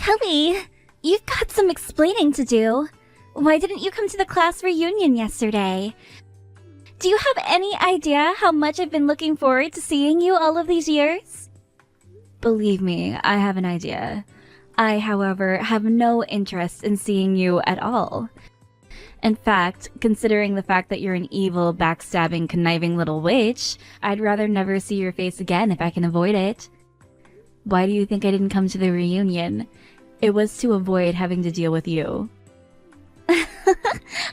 Kelly, you've got some explaining to do. Why didn't you come to the class reunion yesterday? Do you have any idea how much I've been looking forward to seeing you all of these years? Believe me, I have an idea. I, however, have no interest in seeing you at all. In fact, considering the fact that you're an evil, backstabbing, conniving little witch, I'd rather never see your face again if I can avoid it. Why do you think I didn't come to the reunion? It was to avoid having to deal with you.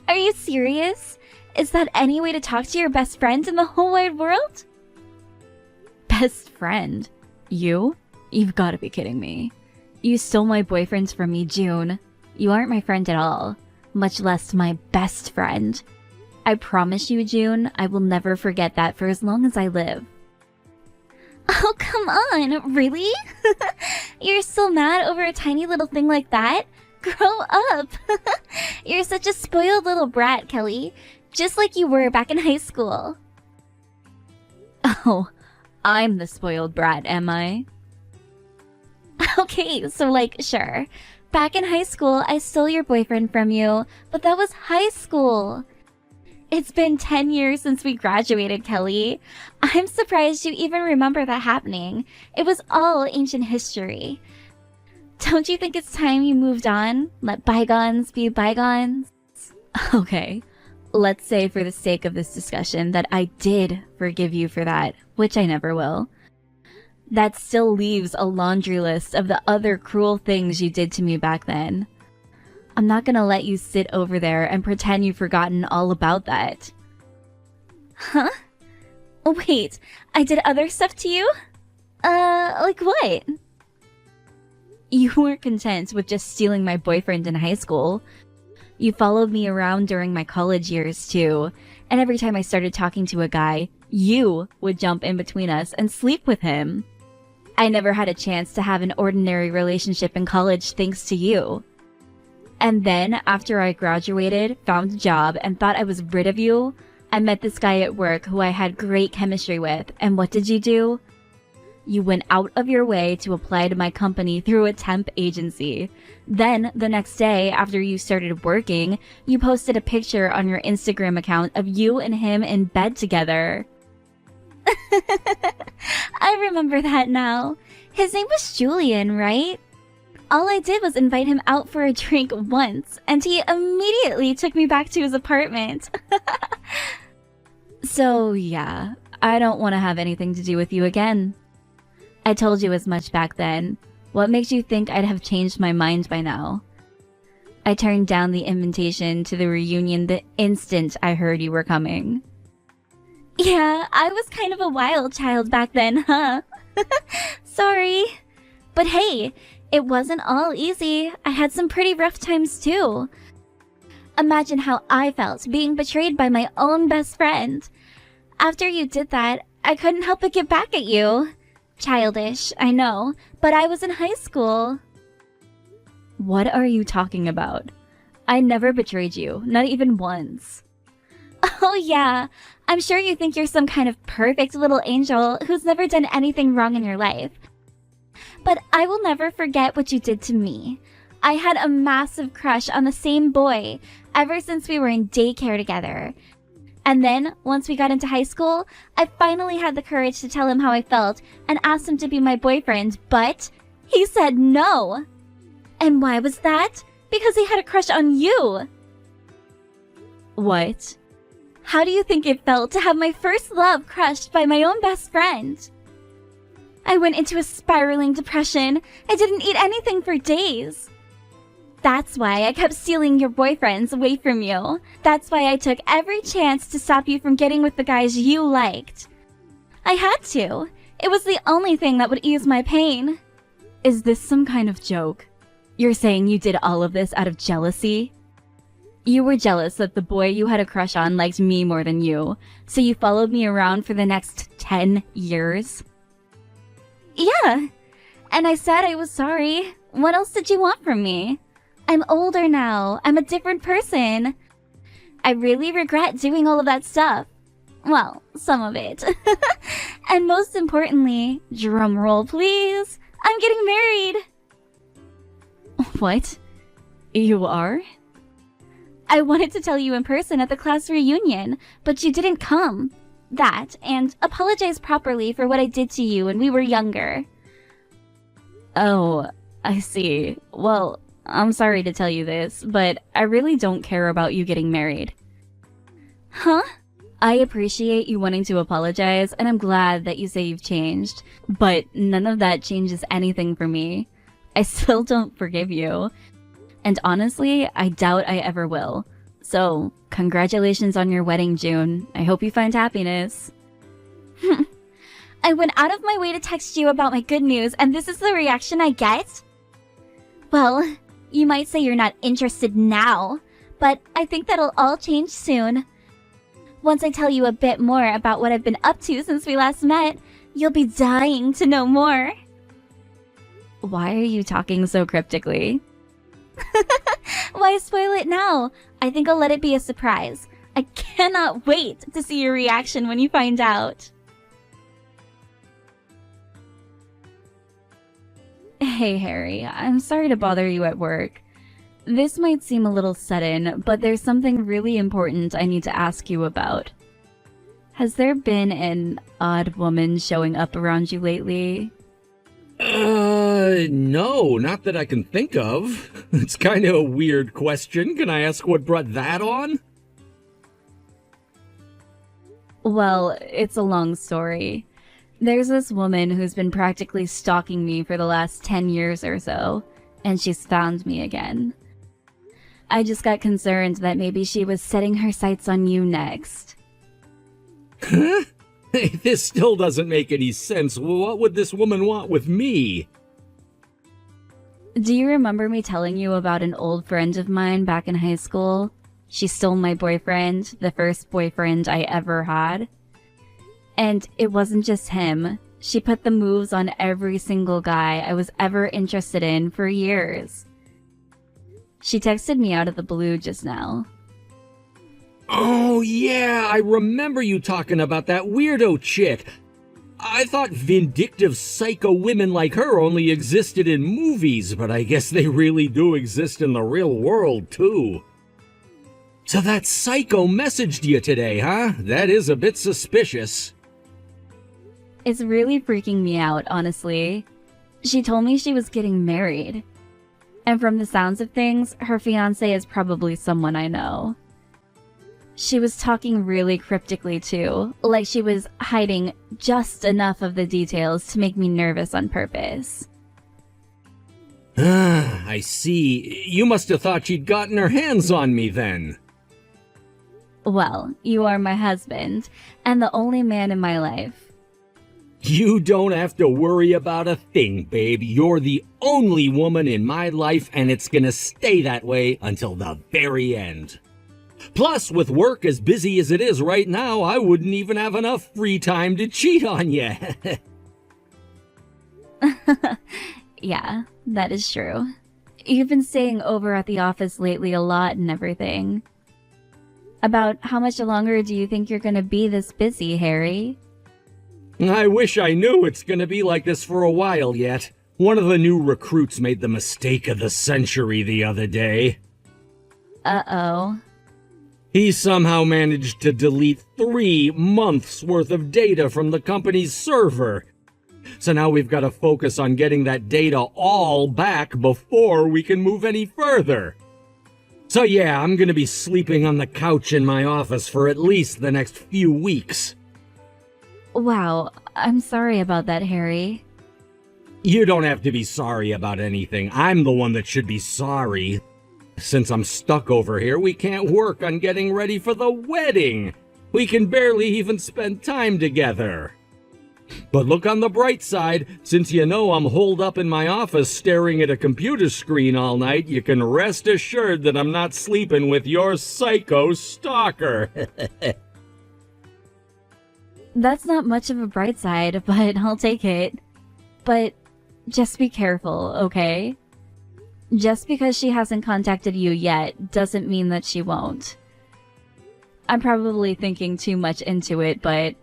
Are you serious? Is that any way to talk to your best friend in the whole wide world? Best friend? You? You've got to be kidding me. You stole my boyfriend from me, June. You aren't my friend at all, much less my best friend. I promise you, June, I will never forget that for as long as I live. Oh, come on, really? You're still mad over a tiny little thing like that? Grow up! You're such a spoiled little brat, Kelly. Just like you were back in high school. Oh, I'm the spoiled brat, am I? Okay, so sure. Back in high school, I stole your boyfriend from you, but that was high school. It's been 10 years since we graduated, Kelly. I'm surprised you even remember that happening. It was all ancient history. Don't you think it's time you moved on? Let bygones be bygones? Okay, let's say for the sake of this discussion that I did forgive you for that, which I never will. That still leaves a laundry list of the other cruel things you did to me back then. I'm not gonna let you sit over there and pretend you've forgotten all about that. Huh? Wait, I did other stuff to you? Like what? You weren't content with just stealing my boyfriend in high school. You followed me around during my college years too, and every time I started talking to a guy, you would jump in between us and sleep with him. I never had a chance to have an ordinary relationship in college thanks to you. And then, after I graduated, found a job, and thought I was rid of you, I met this guy at work who I had great chemistry with, and what did you do? You went out of your way to apply to my company through a temp agency. Then, the next day, after you started working, you posted a picture on your Instagram account of you and him in bed together. I remember that now. His name was Julian, right? All I did was invite him out for a drink once, and he immediately took me back to his apartment. So, yeah, I don't want to have anything to do with you again. I told you as much back then. What makes you think I'd have changed my mind by now? I turned down the invitation to the reunion the instant I heard you were coming. Yeah, I was kind of a wild child back then, huh? Sorry. But hey, it wasn't all easy. I had some pretty rough times too. Imagine how I felt being betrayed by my own best friend. After you did that, I couldn't help but get back at you. Childish, I know, but I was in high school. What are you talking about? I never betrayed you, not even once. Oh yeah, I'm sure you think you're some kind of perfect little angel who's never done anything wrong in your life. But I will never forget what you did to me. I had a massive crush on the same boy ever since we were in daycare together. And then, once we got into high school, I finally had the courage to tell him how I felt and asked him to be my boyfriend, but he said no. And why was that? Because he had a crush on you. What? How do you think it felt to have my first love crushed by my own best friend? I went into a spiraling depression. I didn't eat anything for days. That's why I kept stealing your boyfriends away from you. That's why I took every chance to stop you from getting with the guys you liked. I had to. It was the only thing that would ease my pain. Is this some kind of joke? You're saying you did all of this out of jealousy? You were jealous that the boy you had a crush on liked me more than you, so you followed me around for the next 10 years? Yeah, and I said I was sorry. What else did you want from me? I'm older now. I'm a different person. I really regret doing all of that stuff. Well, some of it. And most importantly, drum roll please, I'm getting married. What? You are? I wanted to tell you in person at the class reunion, but you didn't come. That, and apologize properly for what I did to you when we were younger. Oh, I see. Well, I'm sorry to tell you this, but I really don't care about you getting married. Huh? I appreciate you wanting to apologize, and I'm glad that you say you've changed, but none of that changes anything for me. I still don't forgive you. And honestly, I doubt I ever will. So, congratulations on your wedding, June. I hope you find happiness. I went out of my way to text you about my good news, and this is the reaction I get? Well, you might say you're not interested now, but I think that'll all change soon. Once I tell you a bit more about what I've been up to since we last met, you'll be dying to know more. Why are you talking so cryptically? Why spoil it now? I think I'll let it be a surprise. I cannot wait to see your reaction when you find out. Hey, Harry, I'm sorry to bother you at work. This might seem a little sudden, but there's something really important I need to ask you about. Has there been an odd woman showing up around you lately? No, not that I can think of. It's kind of a weird question. Can I ask what brought that on? Well, it's a long story. There's this woman who's been practically stalking me for the last 10 years or so, and she's found me again. I just got concerned that maybe she was setting her sights on you next. Huh? Hey, this still doesn't make any sense. What would this woman want with me? Do you remember me telling you about an old friend of mine back in high school? She stole my boyfriend, the first boyfriend I ever had. And it wasn't just him. She put the moves on every single guy I was ever interested in for years. She texted me out of the blue just now. Oh, yeah, I remember you talking about that weirdo chick. I thought vindictive psycho women like her only existed in movies, but I guess they really do exist in the real world, too. So that psycho messaged you today, huh? That is a bit suspicious. It's really freaking me out, honestly. She told me she was getting married. And from the sounds of things, her fiancé is probably someone I know. She was talking really cryptically too, like she was hiding just enough of the details to make me nervous on purpose. I see. You must have thought she'd gotten her hands on me then. Well, you are my husband, and the only man in my life. You don't have to worry about a thing, babe. You're the only woman in my life, and it's gonna stay that way until the very end. Plus, with work as busy as it is right now, I wouldn't even have enough free time to cheat on you. Yeah, that is true. You've been staying over at the office lately a lot and everything. About how much longer do you think you're gonna be this busy, Harry? I wish I knew it's gonna be like this for a while yet. One of the new recruits made the mistake of the century the other day. Uh-oh. He somehow managed to delete 3 months worth of data from the company's server. So now we've got to focus on getting that data all back before we can move any further. So yeah, I'm gonna be sleeping on the couch in my office for at least the next few weeks. Wow, I'm sorry about that, Harry. You don't have to be sorry about anything. I'm the one that should be sorry. Since I'm stuck over here, we can't work on getting ready for the wedding. We can barely even spend time together. But look on the bright side, since you know I'm holed up in my office staring at a computer screen all night, you can rest assured that I'm not sleeping with your psycho stalker. That's not much of a bright side, but I'll take it. But just be careful, okay? Just because she hasn't contacted you yet doesn't mean that she won't. I'm probably thinking too much into it, but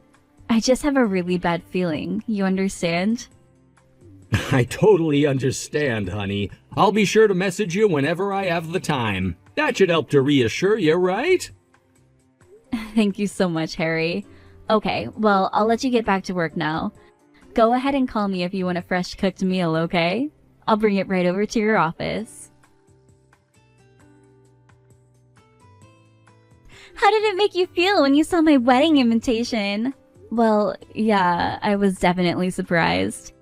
I just have a really bad feeling, you understand? I totally understand, honey. I'll be sure to message you whenever I have the time. That should help to reassure you, right? Thank you so much, Harry. Okay, well, I'll let you get back to work now. Go ahead and call me if you want a fresh cooked meal, okay? I'll bring it right over to your office. How did it make you feel when you saw my wedding invitation? Well, yeah, I was definitely surprised.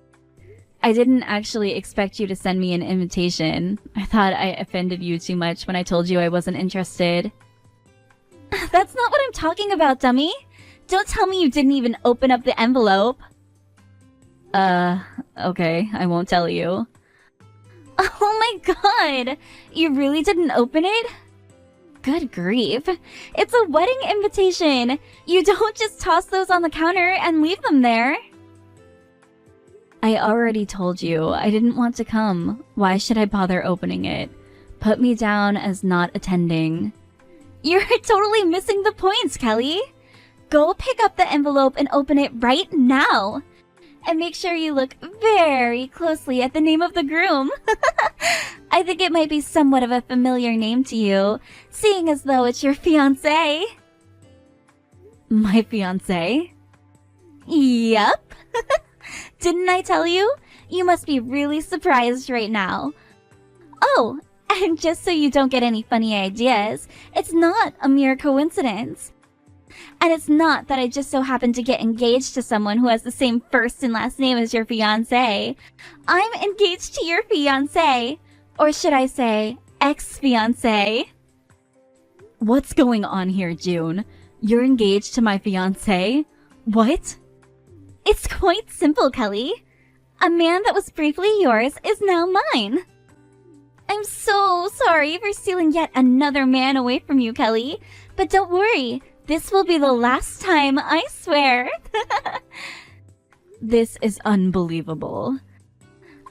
I didn't actually expect you to send me an invitation. I thought I offended you too much when I told you I wasn't interested. That's not what I'm talking about, dummy. Don't tell me you didn't even open up the envelope. Okay, I won't tell you. Oh my god! You really didn't open it? Good grief. It's a wedding invitation! You don't just toss those on the counter and leave them there. I already told you I didn't want to come. Why should I bother opening it? Put me down as not attending. You're totally missing the points, Kelly. Go pick up the envelope and open it right now. And make sure you look very closely at the name of the groom. I think it might be somewhat of a familiar name to you, seeing as though it's your fiancé. My fiancé? Yep. Didn't I tell you? You must be really surprised right now. Oh, and just so you don't get any funny ideas, it's not a mere coincidence. And it's not that I just so happen to get engaged to someone who has the same first and last name as your fiancé. I'm engaged to your fiancé. Or should I say, ex-fiancé. What's going on here, June? You're engaged to my fiancé? What? It's quite simple, Kelly. A man that was briefly yours is now mine. I'm so sorry for stealing yet another man away from you, Kelly. But don't worry. This will be the last time, I swear. This is unbelievable.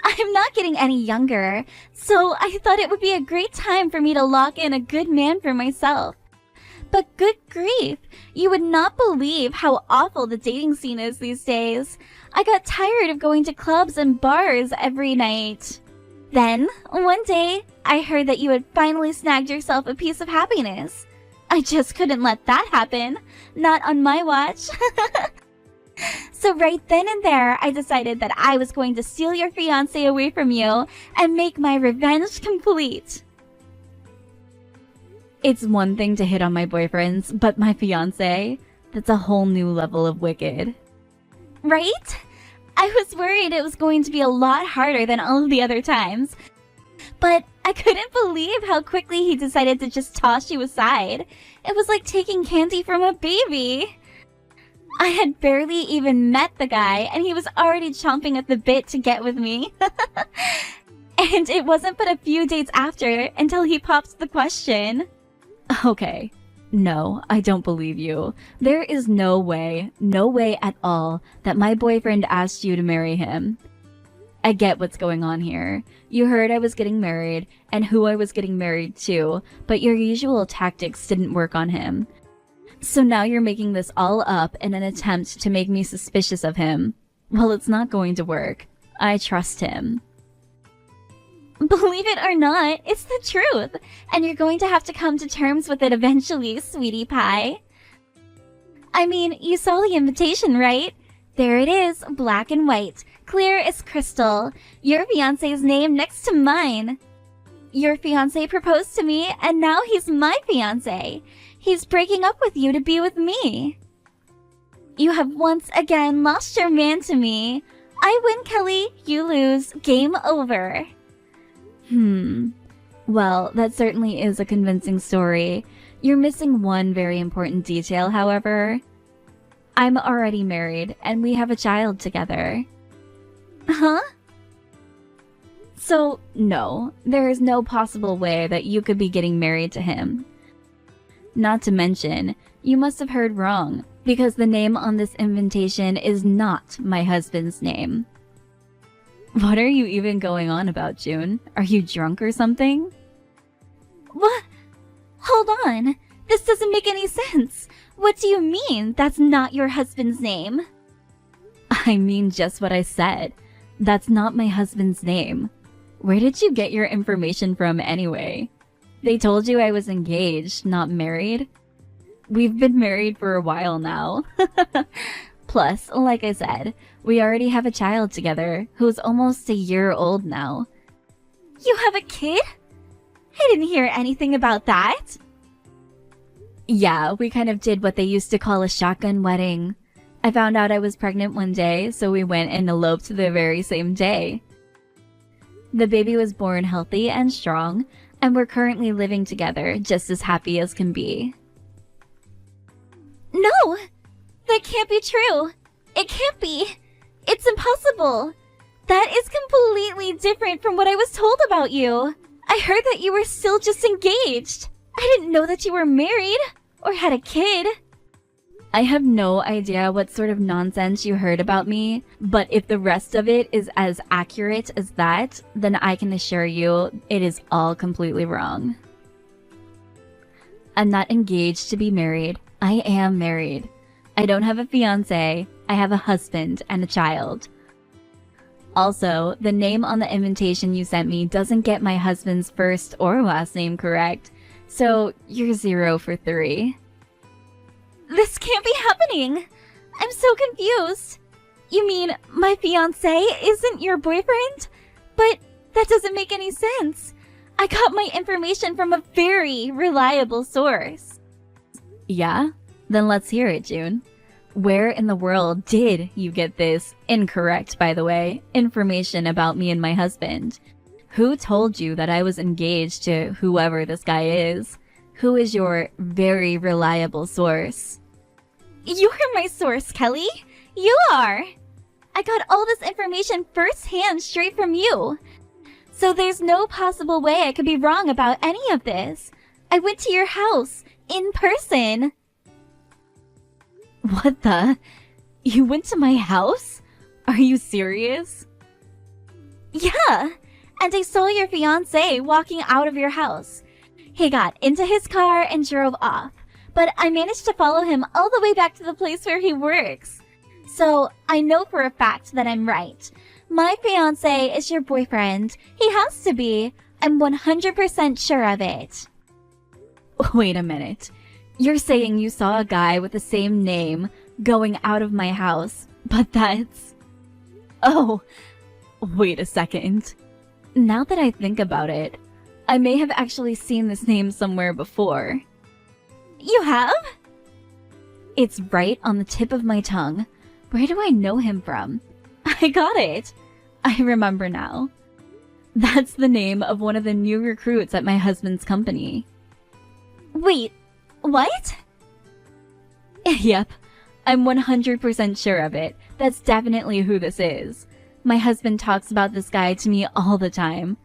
I'm not getting any younger, so I thought it would be a great time for me to lock in a good man for myself. But good grief, you would not believe how awful the dating scene is these days. I got tired of going to clubs and bars every night. Then, one day, I heard that you had finally snagged yourself a piece of happiness. I just couldn't let that happen. Not on my watch. So right then and there, I decided that I was going to steal your fiancé away from you and make my revenge complete. It's one thing to hit on my boyfriends, but my fiancé? That's a whole new level of wicked. Right? I was worried it was going to be a lot harder than all of the other times. But I couldn't believe how quickly he decided to just toss you aside. It was like taking candy from a baby. I had barely even met the guy, and he was already chomping at the bit to get with me. And it wasn't but a few days after until he popped the question. Okay. No, I don't believe you. There is no way at all that my boyfriend asked you to marry him. I get what's going on here. You heard I was getting married and who I was getting married to, but your usual tactics didn't work on him. So now you're making this all up in an attempt to make me suspicious of him. Well, it's not going to work. I trust him. Believe it or not, it's the truth. And you're going to have to come to terms with it eventually, sweetie pie. I mean, you saw the invitation, right? There it is, black and white, clear as crystal. Your fiancé's name next to mine. Your fiancé proposed to me, and now he's my fiancé. He's breaking up with you to be with me. You have once again lost your man to me. I win, Kelly. You lose. Game over. Well, that certainly is a convincing story. You're missing one very important detail, however. I'm already married, and we have a child together. Huh? So, no, there is no possible way that you could be getting married to him. Not to mention, you must have heard wrong, because the name on this invitation is not my husband's name. What are you even going on about, June? Are you drunk or something? What? Hold on. This doesn't make any sense. What do you mean that's not your husband's name? I mean just what I said. That's not my husband's name. Where did you get your information from anyway? They told you I was engaged, not married? We've been married for a while now. Plus, like I said, we already have a child together who's almost a year old now. You have a kid? I didn't hear anything about that. Yeah, we kind of did what they used to call a shotgun wedding. I found out I was pregnant one day, so we went and eloped the very same day. The baby was born healthy and strong, and we're currently living together, just as happy as can be. No! That can't be true! It can't be! It's impossible! That is completely different from what I was told about you! I heard that you were still just engaged! I didn't know that you were married! Or had a kid! I have no idea what sort of nonsense you heard about me, but if the rest of it is as accurate as that, then I can assure you it is all completely wrong. I'm not engaged to be married. I am married. I don't have a fiancé. I have a husband and a child. Also, the name on the invitation you sent me doesn't get my husband's first or last name correct, so you're 0 for 3. This can't be happening! I'm so confused! You mean my fiancé isn't your boyfriend? But that doesn't make any sense. I got my information from a very reliable source. Yeah? Then let's hear it, June. Where in the world did you get this, incorrect by the way, information about me and my husband? Who told you that I was engaged to whoever this guy is? Who is your very reliable source? You're my source, Kelly! You are! I got all this information firsthand straight from you. So there's no possible way I could be wrong about any of this. I went to your house, in person. What the? You went to my house? Are you serious? Yeah, and I saw your fiancé walking out of your house. He got into his car and drove off, but I managed to follow him all the way back to the place where he works. So I know for a fact that I'm right. My fiancé is your boyfriend. He has to be. I'm 100% sure of it. Wait a minute. You're saying you saw a guy with the same name going out of my house, but that's... Oh, wait a second. Now that I think about it, I may have actually seen this name somewhere before. You have? It's right on the tip of my tongue. Where do I know him from? I got it. I remember now. That's the name of one of the new recruits at my husband's company. Wait, what? Yep, I'm 100% sure of it. That's definitely who this is. My husband talks about this guy to me all the time.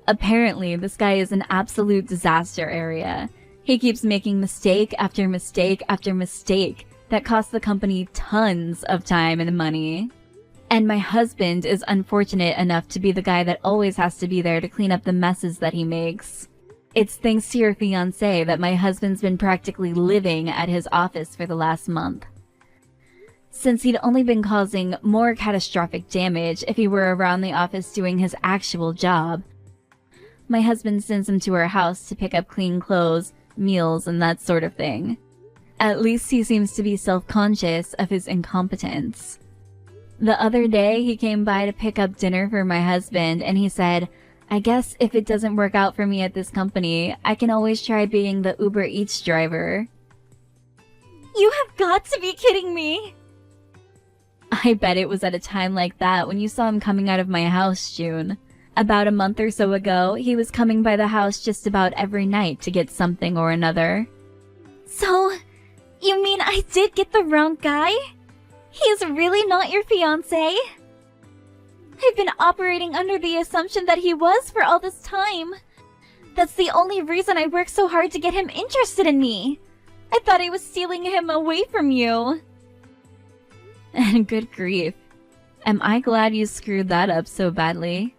Apparently, this guy is an absolute disaster area. He keeps making mistake after mistake after mistake that costs the company tons of time and money. And my husband is unfortunate enough to be the guy that always has to be there to clean up the messes that he makes. It's thanks to your fiancé that my husband's been practically living at his office for the last month. Since he'd only been causing more catastrophic damage if he were around the office doing his actual job, my husband sends him to our house to pick up clean clothes, meals, and that sort of thing. At least he seems to be self-conscious of his incompetence. The other day, he came by to pick up dinner for my husband, and he said, I guess if it doesn't work out for me at this company, I can always try being the Uber Eats driver. You have got to be kidding me! I bet it was at a time like that when you saw him coming out of my house, June. About a month or so ago, he was coming by the house just about every night to get something or another. So, you mean I did get the wrong guy? He's really not your fiancé? I've been operating under the assumption that he was for all this time. That's the only reason I worked so hard to get him interested in me. I thought I was stealing him away from you. And good grief. Am I glad you screwed that up so badly?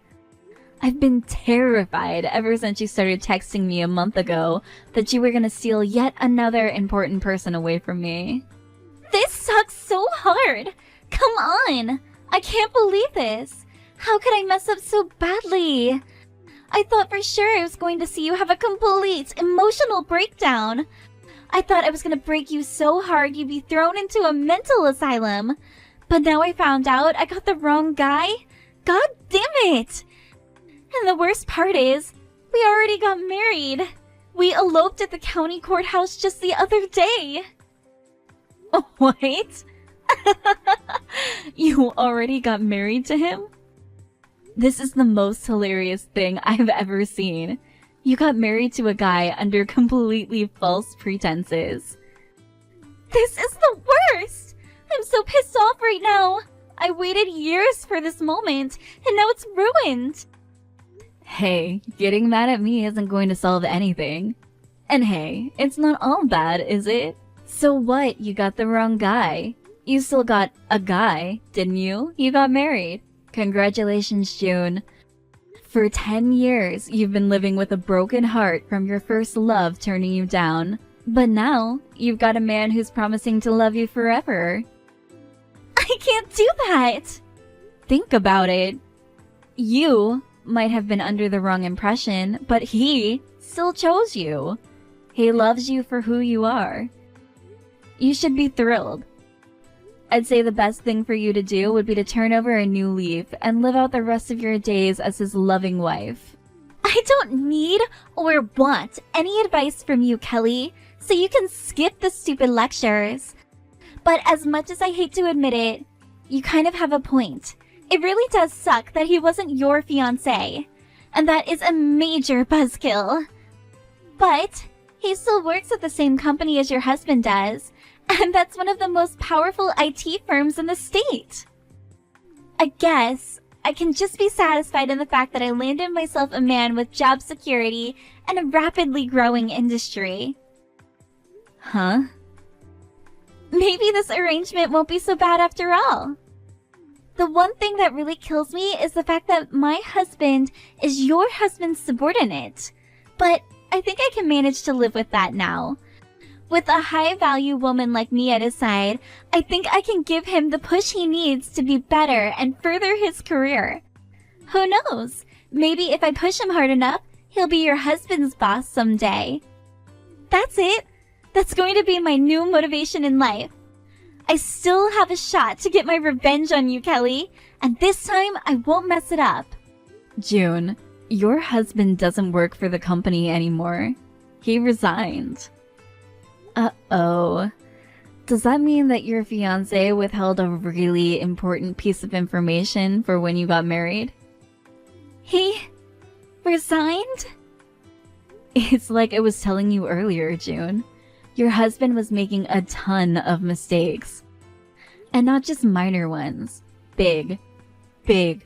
I've been terrified ever since you started texting me a month ago that you were gonna steal yet another important person away from me. This sucks so hard! Come on! I can't believe this! How could I mess up so badly? I thought for sure I was going to see you have a complete emotional breakdown. I thought I was going to break you so hard you'd be thrown into a mental asylum. But now I found out I got the wrong guy. God damn it! And the worst part is, we already got married. We eloped at the county courthouse just the other day. What? You already got married to him? This is the most hilarious thing I've ever seen. You got married to a guy under completely false pretenses. This is the worst! I'm so pissed off right now. I waited years for this moment, and now it's ruined. Hey, getting mad at me isn't going to solve anything. And hey, it's not all bad, is it? So what, you got the wrong guy? You still got a guy, didn't you? You got married. Congratulations, June. For 10 years, you've been living with a broken heart from your first love turning you down. But now, you've got a man who's promising to love you forever. I can't do that! Think about it. You might have been under the wrong impression, but he still chose you. He loves you for who you are. You should be thrilled. I'd say the best thing for you to do would be to turn over a new leaf and live out the rest of your days as his loving wife. I don't need or want any advice from you, Kelly, so you can skip the stupid lectures. But as much as I hate to admit it, you kind of have a point. It really does suck that he wasn't your fiancé, and that is a major buzzkill. But he still works at the same company as your husband does, and that's one of the most powerful IT firms in the state. I guess I can just be satisfied in the fact that I landed myself a man with job security and a rapidly growing industry. Huh? Maybe this arrangement won't be so bad after all. The one thing that really kills me is the fact that my husband is your husband's subordinate. But I think I can manage to live with that now. With a high-value woman like me at his side, I think I can give him the push he needs to be better and further his career. Who knows? Maybe if I push him hard enough, he'll be your husband's boss someday. That's it. That's going to be my new motivation in life. I still have a shot to get my revenge on you, Kelly, and this time I won't mess it up. June, your husband doesn't work for the company anymore. He resigned. Uh-oh. Does that mean that your fiancé withheld a really important piece of information for when you got married? He resigned? It's like I was telling you earlier, June. Your husband was making a ton of mistakes. And not just minor ones. Big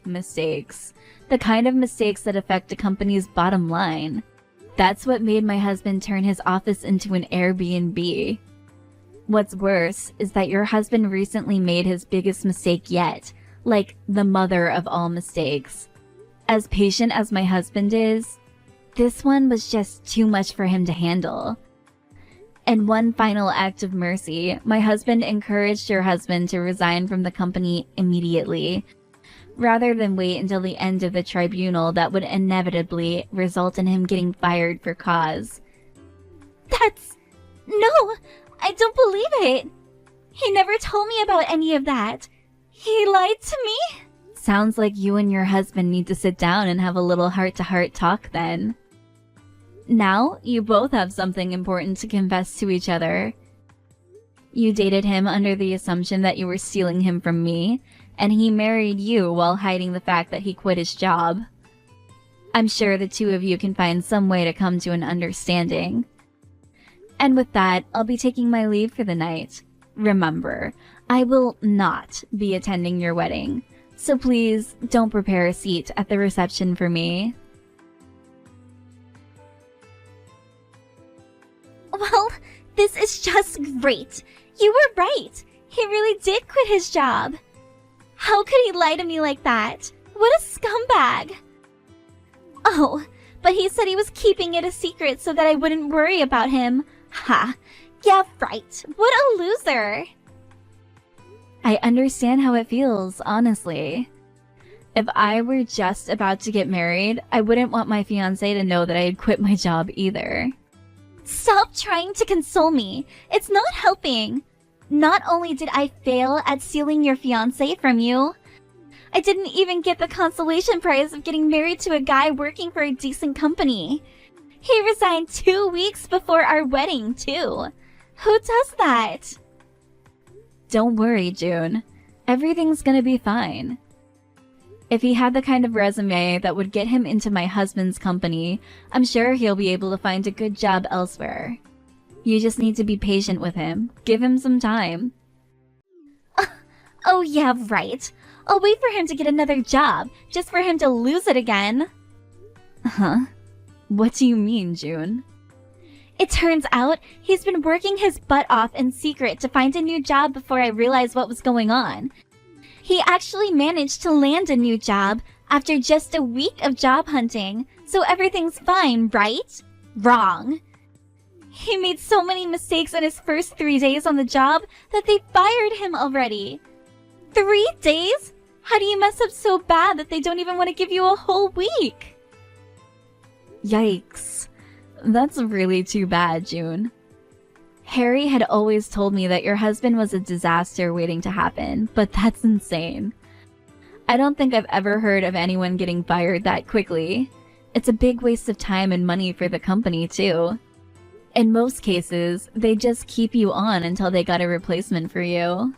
mistakes. The kind of mistakes that affect a company's bottom line. That's what made my husband turn his office into an Airbnb. What's worse is that your husband recently made his biggest mistake yet, like the mother of all mistakes. As patient as my husband is, this one was just too much for him to handle. In one final act of mercy, my husband encouraged your husband to resign from the company immediately, rather than wait until the end of the tribunal that would inevitably result in him getting fired for cause. No, I don't believe it. He never told me about any of that. He lied to me? Sounds like you and your husband need to sit down and have a little heart-to-heart talk then. Now, you both have something important to confess to each other. You dated him under the assumption that you were stealing him from me, and he married you while hiding the fact that he quit his job. I'm sure the two of you can find some way to come to an understanding. And with that, I'll be taking my leave for the night. Remember, I will not be attending your wedding, so please don't prepare a seat at the reception for me. Well, this is just great. You were right. He really did quit his job. How could he lie to me like that? What a scumbag. Oh, but he said he was keeping it a secret so that I wouldn't worry about him. Ha. Yeah, right. What a loser. I understand how it feels, honestly. If I were just about to get married, I wouldn't want my fiancé to know that I had quit my job either. Stop trying to console me. It's not helping. Not only did I fail at stealing your fiancé from you, I didn't even get the consolation prize of getting married to a guy working for a decent company. He resigned 2 weeks before our wedding, too. Who does that? Don't worry, June. Everything's gonna be fine. If he had the kind of resume that would get him into my husband's company, I'm sure he'll be able to find a good job elsewhere. You just need to be patient with him. Give him some time. Oh yeah, right. I'll wait for him to get another job, just for him to lose it again. Huh? What do you mean, June? It turns out he's been working his butt off in secret to find a new job before I realized what was going on. He actually managed to land a new job after just a week of job hunting, so everything's fine, right? Wrong. He made so many mistakes in his first 3 days on the job that they fired him already. 3 days? How do you mess up so bad that they don't even want to give you a whole week? Yikes. That's really too bad, June. Harry had always told me that your husband was a disaster waiting to happen, but that's insane. I don't think I've ever heard of anyone getting fired that quickly. It's a big waste of time and money for the company, too. In most cases, they just keep you on until they got a replacement for you.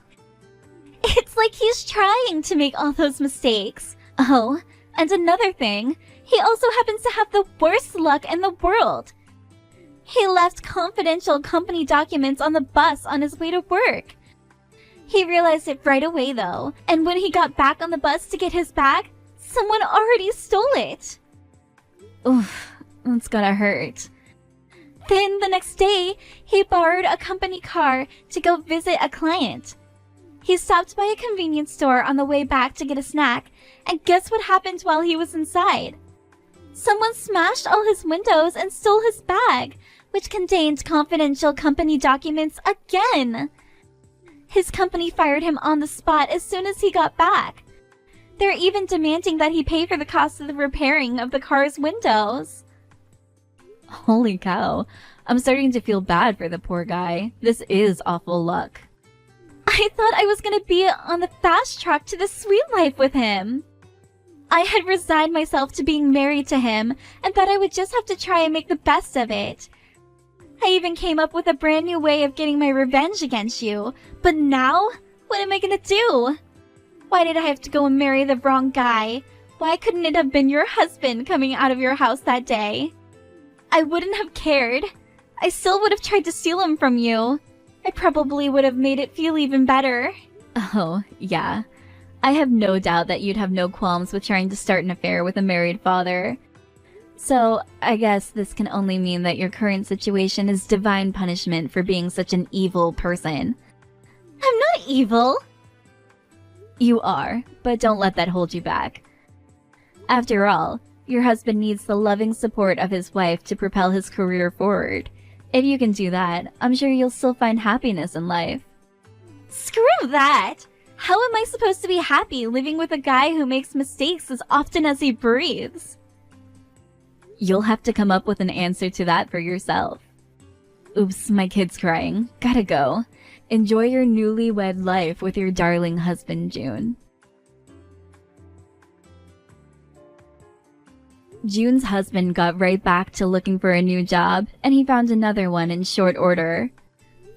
It's like he's trying to make all those mistakes. Oh, and another thing, he also happens to have the worst luck in the world. He left confidential company documents on the bus on his way to work. He realized it right away though, and when he got back on the bus to get his bag, someone already stole it. Oof, that's gotta hurt. Then the next day, he borrowed a company car to go visit a client. He stopped by a convenience store on the way back to get a snack, and guess what happened while he was inside? Someone smashed all his windows and stole his bag, which contained confidential company documents again. His company fired him on the spot as soon as he got back. They're even demanding that he pay for the cost of the repairing of the car's windows. Holy cow. I'm starting to feel bad for the poor guy. This is awful luck. I thought I was gonna be on the fast track to the sweet life with him. I had resigned myself to being married to him and thought I would just have to try and make the best of it. I even came up with a brand new way of getting my revenge against you. But now, what am I gonna do? Why did I have to go and marry the wrong guy? Why couldn't it have been your husband coming out of your house that day? I wouldn't have cared. I still would have tried to steal him from you. I probably would have made it feel even better. Oh, yeah. I have no doubt that you'd have no qualms with trying to start an affair with a married father. So, I guess this can only mean that your current situation is divine punishment for being such an evil person. I'm not evil! You are, but don't let that hold you back. After all, your husband needs the loving support of his wife to propel his career forward. If you can do that, I'm sure you'll still find happiness in life. Screw that! How am I supposed to be happy living with a guy who makes mistakes as often as he breathes? You'll have to come up with an answer to that for yourself. Oops, my kid's crying. Gotta go. Enjoy your newlywed life with your darling husband, June. June's husband got right back to looking for a new job, and he found another one in short order,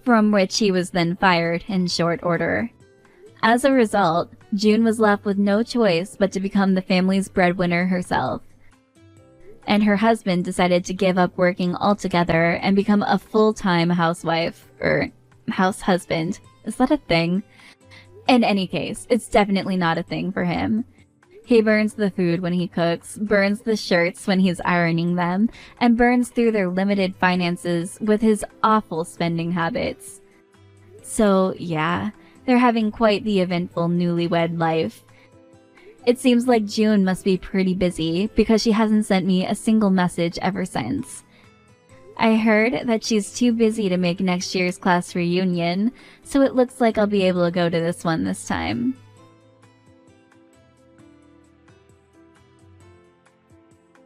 from which he was then fired in short order. As a result, June was left with no choice but to become the family's breadwinner herself. And her husband decided to give up working altogether and become a full-time housewife, or house husband. Is that a thing? In any case, it's definitely not a thing for him. He burns the food when he cooks, burns the shirts when he's ironing them, and burns through their limited finances with his awful spending habits. So, yeah, they're having quite the eventful newlywed life. It seems like June must be pretty busy because she hasn't sent me a single message ever since. I heard that she's too busy to make next year's class reunion, so it looks like I'll be able to go to this one this time.